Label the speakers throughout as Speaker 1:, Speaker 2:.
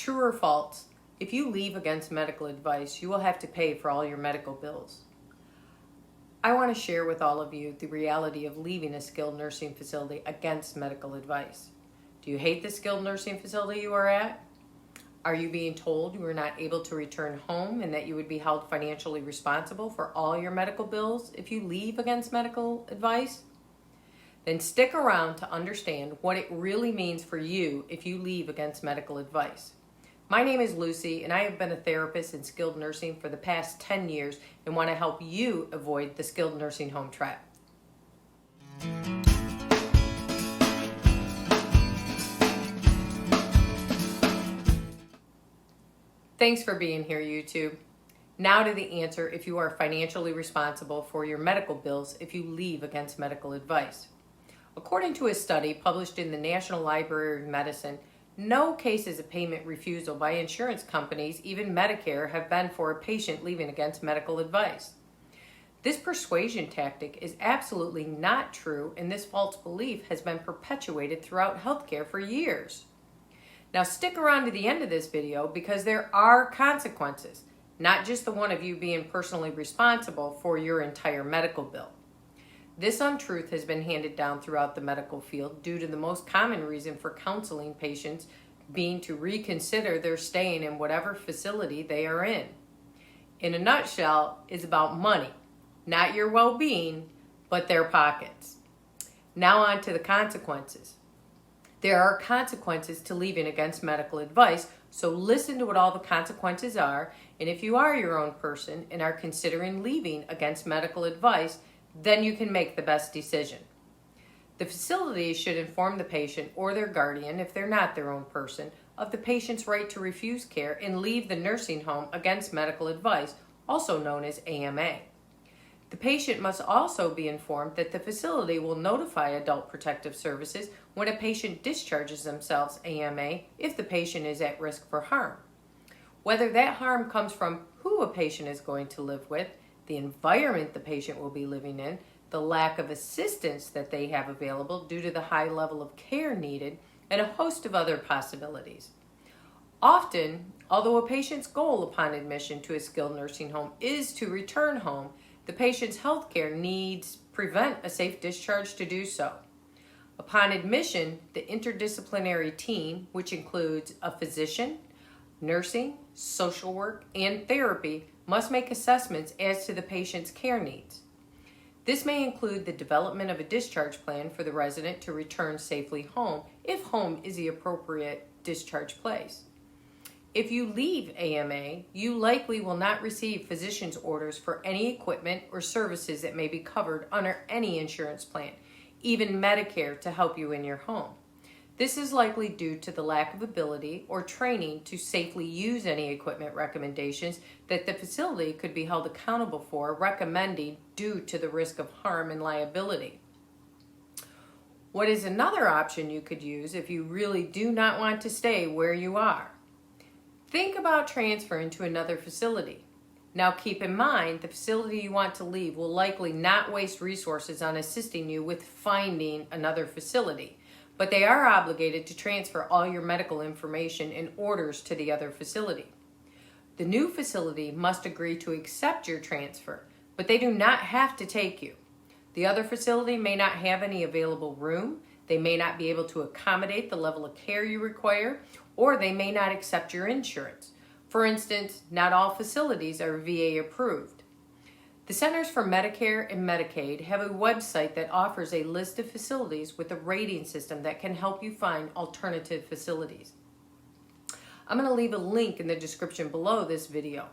Speaker 1: True or false? If you leave against medical advice, you will have to pay for all your medical bills. I want to share with all of you the reality of leaving a skilled nursing facility against medical advice. Do you hate the skilled nursing facility you are at? Are you being told you are not able to return home and that you would be held financially responsible for all your medical bills if you leave against medical advice? Then stick around to understand what it really means for you if you leave against medical advice. My name is Lucy, and I have been a therapist in skilled nursing for the past 10 years and want to help you avoid the skilled nursing home trap. Thanks for being here, YouTube. Now to the answer if you are financially responsible for your medical bills if you leave against medical advice. According to a study published in the National Library of Medicine, no cases of payment refusal by insurance companies, even Medicare, have been for a patient leaving against medical advice. This persuasion tactic is absolutely not true, and this false belief has been perpetuated throughout healthcare for years. Now stick around to the end of this video because there are consequences, not just the one of you being personally responsible for your entire medical bill. This untruth has been handed down throughout the medical field due to the most common reason for counseling patients being to reconsider their staying in whatever facility they are in. In a nutshell, it's about money, not your well-being, but their pockets. Now on to the consequences. There are consequences to leaving against medical advice, so listen to what all the consequences are, and if you are your own person and are considering leaving against medical advice, then you can make the best decision. The facility should inform the patient or their guardian, if they're not their own person, of the patient's right to refuse care and leave the nursing home against medical advice, also known as AMA. The patient must also be informed that the facility will notify Adult Protective Services when a patient discharges themselves AMA if the patient is at risk for harm. Whether that harm comes from who a patient is going to live with, the environment the patient will be living in, the lack of assistance that they have available due to the high level of care needed, and a host of other possibilities. Often, although a patient's goal upon admission to a skilled nursing home is to return home, the patient's health care needs prevent a safe discharge to do so. Upon admission, the interdisciplinary team, which includes a physician, nursing, social work, and therapy, must make assessments as to the patient's care needs. This may include the development of a discharge plan for the resident to return safely home, if home is the appropriate discharge place. If you leave AMA, you likely will not receive physician's orders for any equipment or services that may be covered under any insurance plan, even Medicare, to help you in your home. This is likely due to the lack of ability or training to safely use any equipment recommendations that the facility could be held accountable for recommending due to the risk of harm and liability. What is another option you could use if you really do not want to stay where you are? Think about transferring to another facility. Now keep in mind, the facility you want to leave will likely not waste resources on assisting you with finding another facility, but they are obligated to transfer all your medical information and orders to the other facility. The new facility must agree to accept your transfer, but they do not have to take you. The other facility may not have any available room, they may not be able to accommodate the level of care you require, or they may not accept your insurance. For instance, not all facilities are VA approved. The Centers for Medicare and Medicaid have a website that offers a list of facilities with a rating system that can help you find alternative facilities. I'm going to leave a link in the description below this video.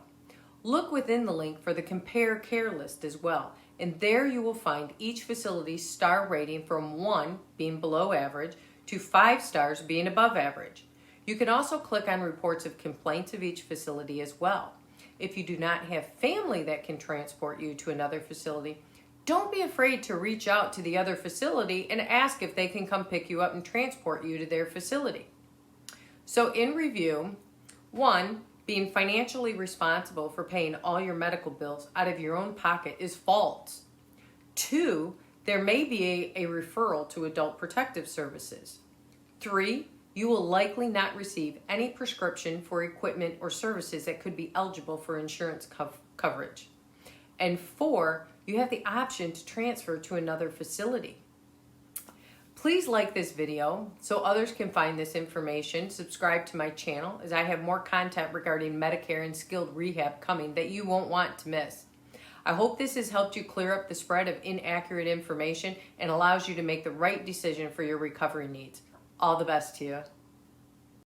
Speaker 1: Look within the link for the Compare Care list as well, and there you will find each facility's star rating from 1 being below average to 5 stars being above average. You can also click on reports of complaints of each facility as well. If you do not have family that can transport you to another facility, don't be afraid to reach out to the other facility and ask if they can come pick you up and transport you to their facility. So in review, 1, being financially responsible for paying all your medical bills out of your own pocket is false. 2, there may be a referral to Adult Protective Services. 3, you will likely not receive any prescription for equipment or services that could be eligible for insurance coverage. And 4, you have the option to transfer to another facility. Please like this video so others can find this information. Subscribe to my channel as I have more content regarding Medicare and skilled rehab coming that you won't want to miss. I hope this has helped you clear up the spread of inaccurate information and allows you to make the right decision for your recovery needs. All the best to you.